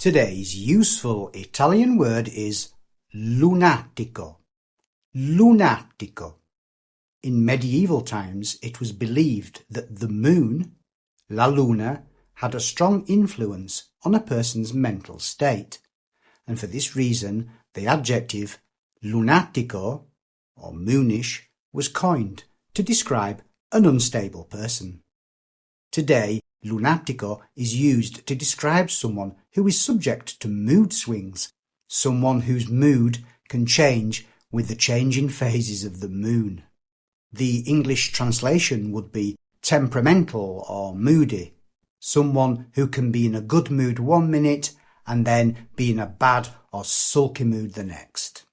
Today's useful Italian word is lunatico. Lunatico. In medieval times, it was believed that the moon, la luna, had a strong influence on a person's mental state, and for this reason the adjective lunatico, or moonish, was coined to describe an unstable person. Today, lunatico is used to describe someone who is subject to mood swings, someone whose mood can change with the changing phases of the moon. The English translation would be temperamental or moody, someone who can be in a good mood one minute and then be in a bad or sulky mood the next.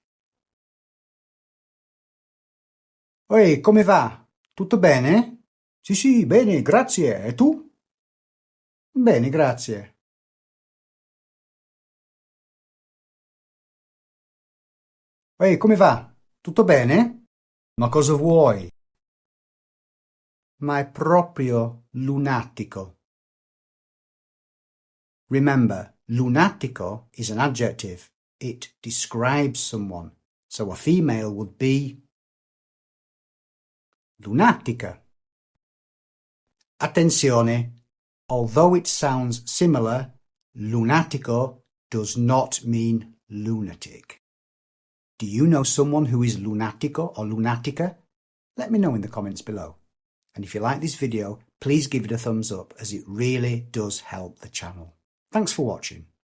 Oi, come va? Tutto bene? Sì, bene, grazie. E tu? Bene, grazie. Oi, come va? Tutto bene? Ma cosa vuoi? Ma è proprio lunatico. Remember, lunatico is an adjective. It describes someone. So a female would be lunatica. Attenzione! Although it sounds similar, lunatico does not mean lunatic. Do you know someone who is lunatico or lunatica? Let me know in the comments below. And if you like this video, please give it a thumbs up, as it really does help the channel. Thanks for watching.